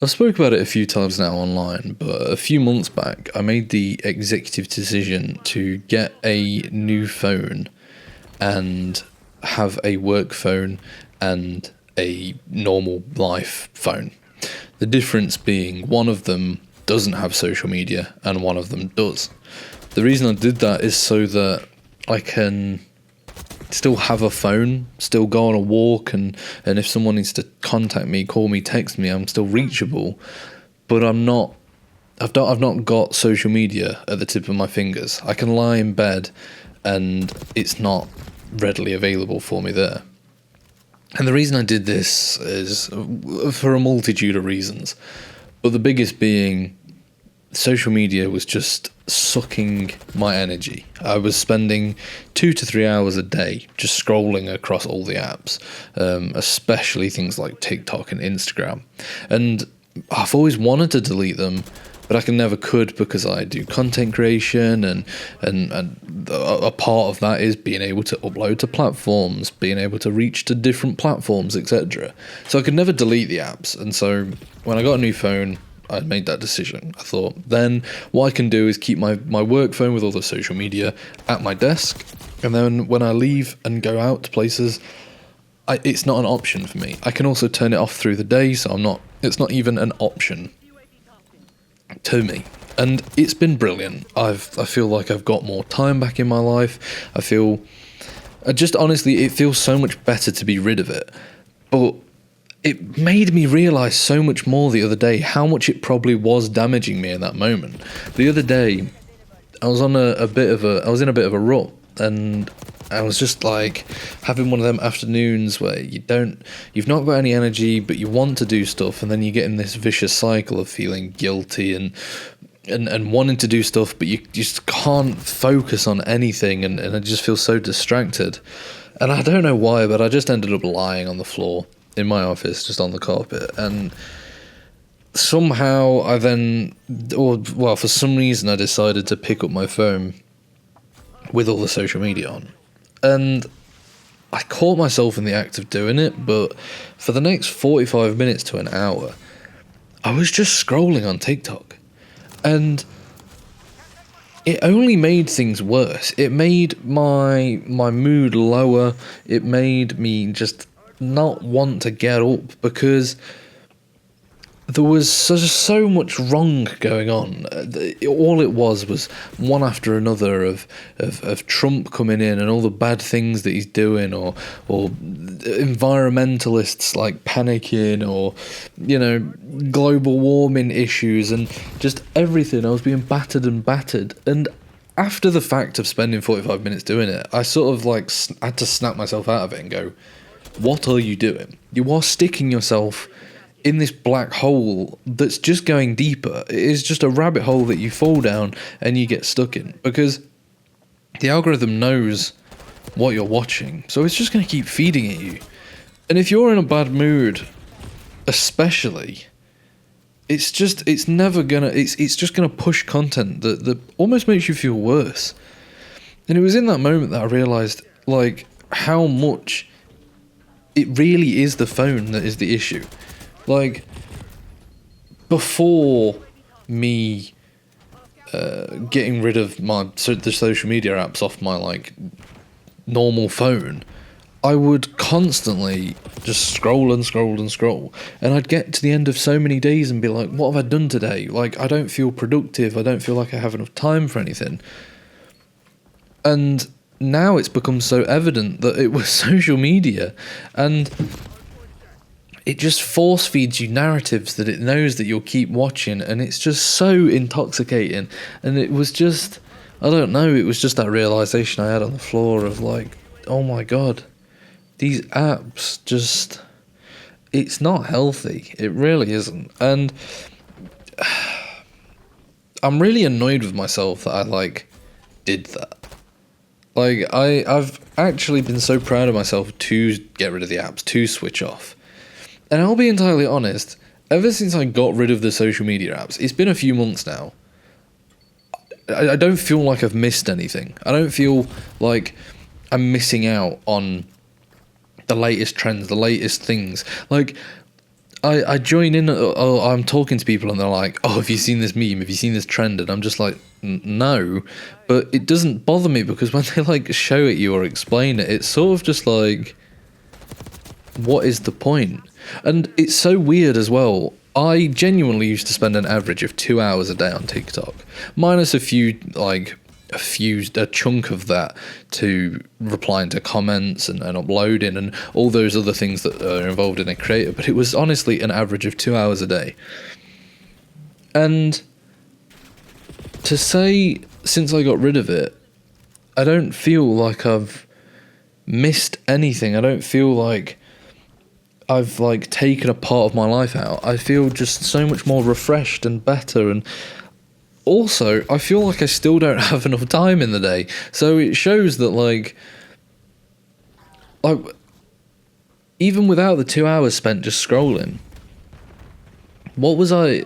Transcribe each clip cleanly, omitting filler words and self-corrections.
I've spoke about it a few times now online, but a few months back, I made the executive decision to get a new phone and have a work phone and a normal life phone. The difference being one of them doesn't have social media and one of them does. The reason I did that is so that I can still have a phone, still go on a walk, and if someone needs to contact me, call me, text me, I'm still reachable. But I've not got social media at the tip of my fingers. I can lie in bed and it's not readily available for me there. And the reason I did this is for a multitude of reasons. But the biggest being social media was just sucking my energy. I was spending 2 to 3 hours a day just scrolling across all the apps, especially things like TikTok and Instagram. And I've always wanted to delete them, but I never could because I do content creation, and a part of that is being able to upload to platforms, being able to reach to different platforms, etc. So I could never delete the apps. And so when I got a new phone, I made that decision. I thought, then what I can do is keep my work phone with all the social media at my desk, and then when I leave and go out to places, it's not an option for me. I can also turn it off through the day, so it's not even an option to me. And it's been brilliant. I feel like I've got more time back in my life. Honestly, it feels so much better to be rid of it. But it made me realise so much more the other day how much it probably was damaging me in that moment. The other day, I was in a bit of a rut, and I was just like having one of them afternoons where you've not got any energy, but you want to do stuff, and then you get in this vicious cycle of feeling guilty and wanting to do stuff, but you just can't focus on anything, and I just feel so distracted. And I don't know why, but I just ended up lying on the floor in my office, just on the carpet, and somehow for some reason I decided to pick up my phone with all the social media on, and I caught myself in the act of doing it, but for the next 45 minutes to an hour, I was just scrolling on TikTok, and it only made things worse. It made my mood lower. It made me just not want to get up because there was so much wrong going on. All it was one after another of Trump coming in and all the bad things that he's doing, or environmentalists like panicking, or global warming issues, and just everything. I was being battered, and after the fact of spending 45 minutes doing it, I sort of had to snap myself out of it and go, what are you doing? You are sticking yourself in this black hole that's just going deeper. It is just a rabbit hole that you fall down and you get stuck in, because the algorithm knows what you're watching, so it's just going to keep feeding at you. And if you're in a bad mood, especially, it's just gonna push content that almost makes you feel worse. And it was in that moment that I realised how much it really is the phone that is the issue. Before me getting rid of the social media apps off my normal phone, I would constantly just scroll and scroll and scroll, and I'd get to the end of so many days and be like, what have I done today? I don't feel productive. I don't feel like I have enough time for anything. And now it's become so evident that it was social media, and it just force feeds you narratives that it knows that you'll keep watching, and it's just so intoxicating. And it was just, I don't know, it was just that realisation I had on the floor of oh my god, these apps just, it's not healthy. It really isn't. And I'm really annoyed with myself that I did that. I've actually been so proud of myself to get rid of the apps, to switch off. And I'll be entirely honest, ever since I got rid of the social media apps, it's been a few months now, I don't feel like I've missed anything. I don't feel like I'm missing out on the latest trends, the latest things. I join in. I'm talking to people and they're like, "Oh, have you seen this meme? Have you seen this trend?" And I'm just like, "No," but it doesn't bother me because when they like show it you or explain it, it's sort of just like, what is the point? And it's so weird as well. I genuinely used to spend an average of 2 hours a day on TikTok, minus a chunk of that to replying to comments and uploading and all those other things that are involved in a creator. But it was honestly an average of 2 hours a day. And to say since I got rid of it, I don't feel like I've missed anything. I don't feel like I've like taken a part of my life out. I feel just so much more refreshed and better, and also I feel like I still don't have enough time in the day. So it shows that like even without the 2 hours spent just scrolling, what was I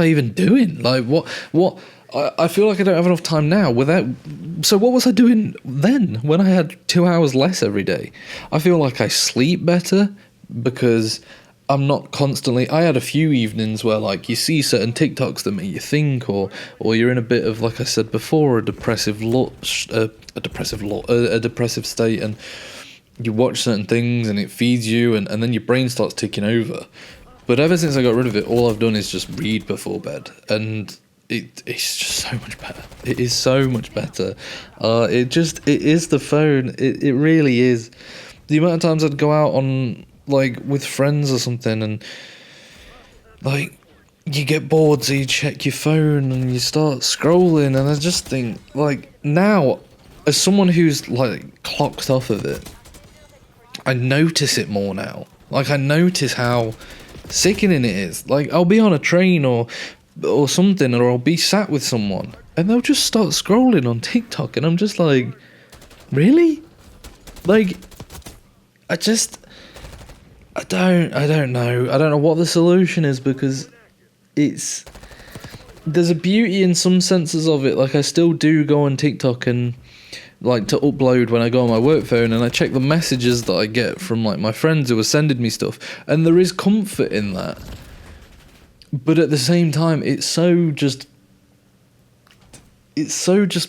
even doing? Like what I feel like I don't have enough time now without. So what was I doing then when I had 2 hours less every day? I feel like I sleep better because I'm not constantly. I had a few evenings where like you see certain TikToks that make you think, or you're in a bit of, like I said before, a depressive state, and you watch certain things and it feeds you, and then your brain starts ticking over. But ever since I got rid of it, all I've done is just read before bed, and it's just so much better. It is so much better. It is the phone. It really is. The amount of times I'd go out on like with friends or something, and like you get bored, so you check your phone and you start scrolling, and I just think like now, as someone who's like clocked off of it, I notice it more now. Like I notice how sickening it is. Like I'll be on a train or something, or I'll be sat with someone and they'll just start scrolling on TikTok, and I'm just like, really? Like I don't know. I don't know what the solution is, because there's a beauty in some senses of it. Like I still do go on TikTok and like to upload when I go on my work phone, and I check the messages that I get from like my friends who are sending me stuff, and there is comfort in that. But at the same time, it's so just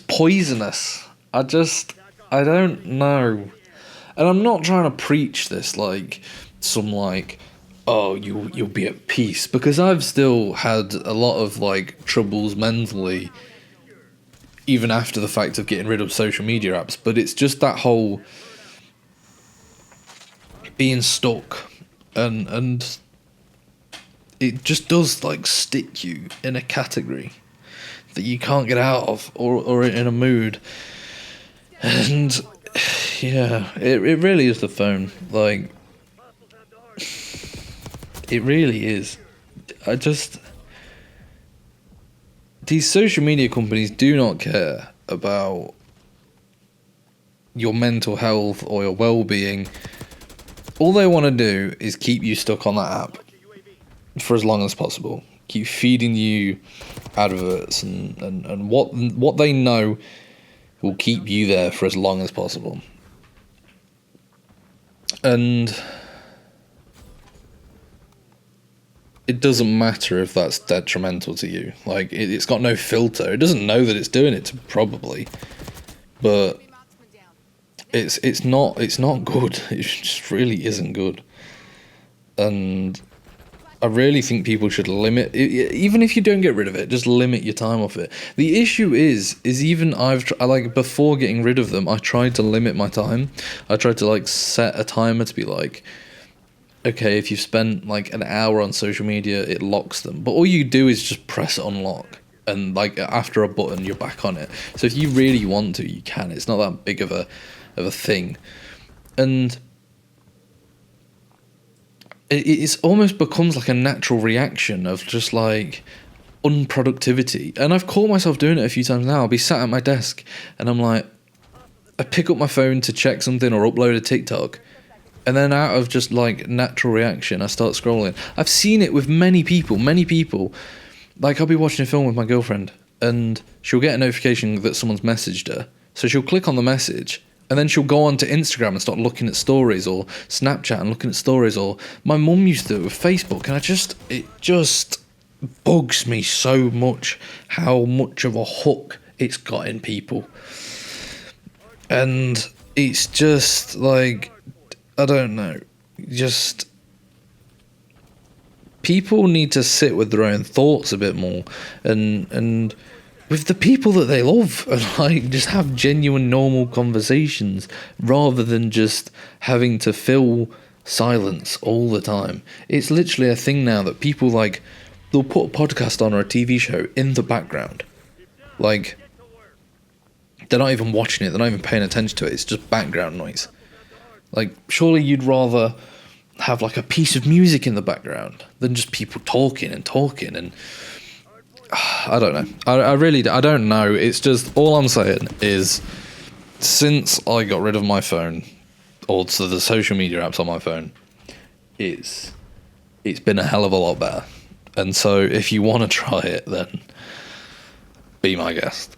poisonous. I don't know. And I'm not trying to preach this like some like, oh, you'll be at peace, because I've still had a lot of like troubles mentally even after the fact of getting rid of social media apps. But it's just that whole being stuck, and it just does like stick you in a category that you can't get out of, or in a mood. And yeah, it really is the phone. Like it really is. These social media companies do not care about your mental health or your well-being. All they want to do is keep you stuck on that app for as long as possible. Keep feeding you adverts and what they know will keep you there for as long as possible. And it doesn't matter if that's detrimental to you. Like it's got no filter. It doesn't know that it's doing it, probably, but it's not good. It just really isn't good. And I really think people should limit it, even if you don't get rid of it, just limit your time off it. The issue is even like before getting rid of them, I tried to limit my time. I tried to like set a timer to be like, okay, if you've spent like an hour on social media, it locks them. But all you do is just press unlock, and like after a button, you're back on it. So if you really want to, you can. It's not that big of a thing. And it's almost becomes like a natural reaction of just like unproductivity. And I've caught myself doing it a few times now. I'll be sat at my desk and I'm like, I pick up my phone to check something or upload a TikTok, and then out of just like natural reaction, I start scrolling. I've seen it with many people. Like I'll be watching a film with my girlfriend and she'll get a notification that someone's messaged her. So she'll click on the message, And then she'll go on to Instagram and start looking at stories, or Snapchat and looking at stories, or my mum used to do it with Facebook, and it just bugs me so much how much of a hook it's got in people. And it's just like, I don't know, just people need to sit with their own thoughts a bit more, and with the people that they love, and like just have genuine normal conversations rather than just having to fill silence all the time. It's literally a thing now that people like, they'll put a podcast on or a TV show in the background, like they're not even watching it, they're not even paying attention to it, it's just background noise. Like, surely you'd rather have like a piece of music in the background than just people talking and I don't know. I don't know. It's just, all I'm saying is, since I got rid of my phone, or so the social media apps on my phone, it's been a hell of a lot better. And so if you want to try it, then be my guest.